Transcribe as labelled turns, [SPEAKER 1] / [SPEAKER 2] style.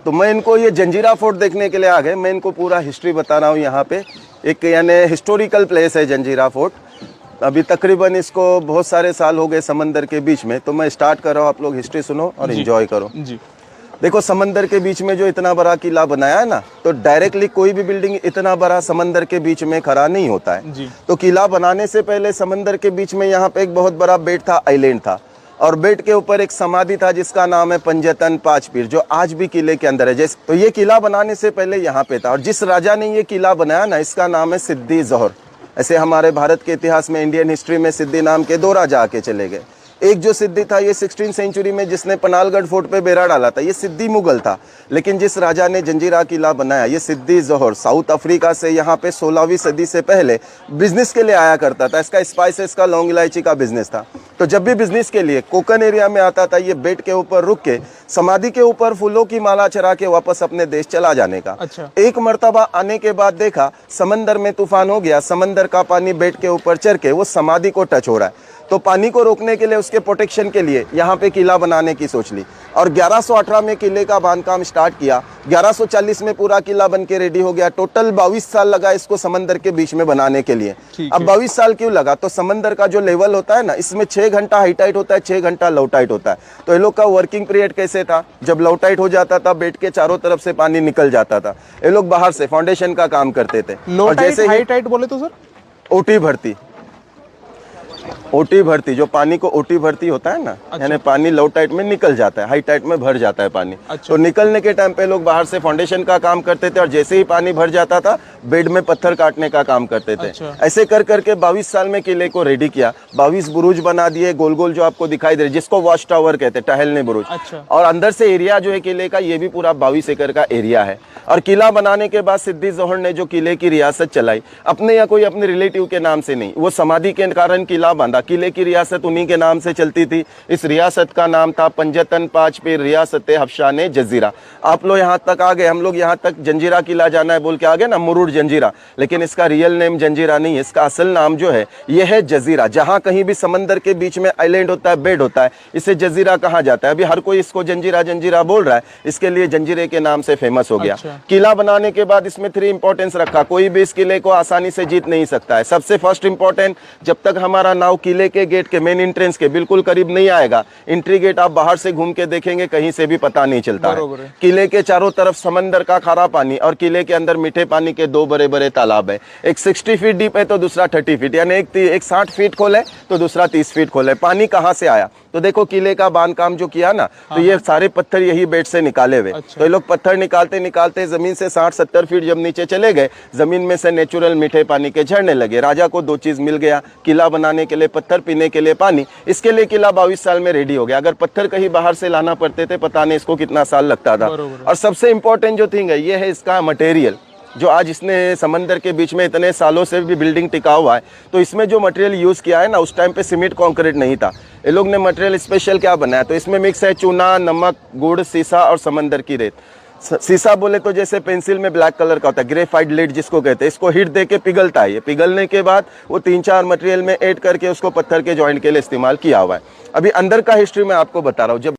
[SPEAKER 1] तो मैं इनको ये जंजीरा फोर्ट देखने के लिए आ गए। मैं इनको पूरा हिस्ट्री बता रहा हूँ। यहाँ पे एक यानी हिस्टोरिकल प्लेस है जंजीरा फोर्ट। अभी तकरीबन इसको बहुत सारे साल हो गए समंदर के बीच में। तो मैं स्टार्ट कर रहा हूँ, आप लोग हिस्ट्री सुनो और एंजॉय करो जी। देखो, समंदर के बीच में जो इतना बड़ा किला बनाया है ना, तो डायरेक्टली कोई भी बिल्डिंग इतना बड़ा समंदर के बीच में खड़ा नहीं होता है जी। तो किला बनाने से पहले समंदर के बीच में यहाँ पे एक बहुत बड़ा बेट था, आइलैंड था, और बेट के ऊपर एक समाधि था जिसका नाम है पंजतन पांच पीर, जो आज भी किले के अंदर है। जैसे तो ये किला बनाने से पहले यहाँ पे था, और जिस राजा ने ये किला बनाया ना, इसका नाम है सिद्दी जोहर। ऐसे हमारे भारत के इतिहास में, इंडियन हिस्ट्री में सिद्दी नाम के 2 राजा आके चले गए। एक जो सिद्दी था, ये 16वीं सेंचुरी में जिसने पनालगढ़ फोर्ट पे बेड़ा डाला था, ये सिद्दी मुगल था। लेकिन जिस राजा ने जंजीरा किला बनाया, ये सिद्दी जोहर, साउथ अफ्रीका से यहाँ पे 16वीं सदी से पहले बिजनेस के लिए आया करता था। इसका स्पाइसेस का, लौंग इलायची का बिजनेस था। तो जब भी बिजनेस के लिए कोकन एरिया में आता था, ये बेट के ऊपर रुक के समाधि के ऊपर फूलों की माला चढ़ा के वापस अपने देश चला जाने का। अच्छा। एक मर्तबा आने के बाद देखा समंदर में तूफान हो गया, समंदर का पानी बेट के ऊपर चढ़ के वो समाधि को टच हो रहा है। तो पानी को रोकने के लिए, उसके प्रोटेक्शन के लिए यहाँ पे किला बनाने की सोच ली, और 1118 में किले का बांधकाम स्टार्ट किया। 1140 में पूरा किला बन के रेडी हो गया। टोटल 22 साल लगा इसको समंदर के बीच में बनाने के लिए। अब 22 साल क्यों लगा? तो समंदर का जो लेवल होता है ना, इसमें 6 घंटा हाई टाइट होता है, 6 घंटा लो टाइट होता है। तो ये लोग का वर्किंग पीरियड कैसे था? जब लो टाइट हो जाता था, बेट के चारों तरफ से पानी निकल जाता था, ये लोग बाहर से फाउंडेशन का काम करते थे।
[SPEAKER 2] लो टाइट, हाई टाइट बोले तो सर
[SPEAKER 1] ओटी भर्ती, ओटी भर्ती, जो पानी को ओटी भर्ती होता है ना, अच्छा। यानी पानी लो टाइट में निकल जाता है, हाई टाइट में भर जाता है पानी। अच्छा। तो निकलने के टाइम पे लोग बाहर से फाउंडेशन का काम करते थे, और जैसे ही पानी भर जाता था, बेड में पत्थर काटने का काम करते थे। अच्छा। ऐसे कर करके 22 साल में किले को रेडी किया। 22 बुरुज बना दिए, गोल गोल जो आपको दिखाई दे रहे, जिसको वॉच टावर कहते हैं, टहलने बुरुज। अच्छा। और अंदर से एरिया जो है किले का, ये भी पूरा 22 एकड़ का एरिया है। और किला बनाने के बाद सिद्दी जोहर ने जो किले की रियासत चलाई, अपने या कोई अपने रिलेटिव के नाम से नहीं, वो समाधि के कारण किला बांधा। किले की रियासत उन्हीं के नाम से चलती थी। इस रियासत का नाम था पंजतन पांच पीर रियासत हफ्शाने जजीरा। आप लोग यहाँ तक आ गए, हम लोग यहाँ तक जंजीरा किला जाना है बोल के आ गए ना, मुरुड जंजीरा, लेकिन इसका रियल नेम जंजीरा नहीं है। इसका असल नाम जो है ये है जजीरा। जहाँ कहीं भी समंदर के बीच में आइलैंड होता है, बेड होता है, इसे जजीरा कहा जाता है। अभी हर कोई इसको जंजीरा जंजीरा बोल रहा है, इसके लिए जंजीरे के नाम से फेमस हो गया। अच्छा। किला बनाने के बाद इसमें 3 इंपॉर्टेंस रखा। कोई भी इस किले को आसानी से जीत नहीं सकता है। सबसे फर्स्ट इंपॉर्टेंट, जब तक हमारा नाव किले के गेट के, मेन एंट्रेंस के बिल्कुल करीब नहीं आएगा, एंट्री गेट आप बाहर से घूम के देखेंगे, कहीं से भी पता नहीं चलता है। किले के चारों तरफ समंदर का खारा पानी, और किले के अंदर मीठे पानी के 2 बड़े बड़े तालाब है। एक 60 फीट डीप है तो दूसरा 30 फीट, यानी एक 60 फीट खोल है तो दूसरा 30 फीट खोल है। पानी कहाँ से आया? तो देखो किले का बांधकाम जो किया ना, तो ये सारे पत्थर यही बेड से निकाले हुए। अच्छा। तो ये लोग पत्थर निकालते निकालते जमीन से 60-70 फीट जब नीचे चले गए, जमीन में से नेचुरल मीठे पानी के झरने लगे। राजा को 2 चीज मिल गया, किला बनाने के लिए पत्थर, पीने के लिए पानी। इसके लिए किला 22 साल में रेडी हो गया। अगर पत्थर कहीं बाहर से लाना पड़ते थे, पता नहीं इसको कितना साल लगता था। और सबसे इंपॉर्टेंट जो थिंग है, ये है इसका मटेरियल, जो आज इसने समंदर के बीच में इतने सालों से भी बिल्डिंग टिका हुआ है। तो इसमें जो मटेरियल यूज़ किया है ना, उस टाइम पे सीमेंट कंक्रीट नहीं था। ये लोग ने मटेरियल स्पेशल क्या बनाया, तो इसमें मिक्स है चूना, नमक, गुड़, सीसा और समंदर की रेत। सीसा बोले तो जैसे पेंसिल में ब्लैक कलर का होता है, ग्रेफाइट लीड जिसको कहते हैं, इसको हीट दे के पिघलता है। ये पिघलने के बाद वो 3-4 मटेरियल में ऐड करके उसको पत्थर के जॉइंट के लिए इस्तेमाल किया हुआ है। अभी अंदर का हिस्ट्री मैं आपको बता रहा हूँ। जब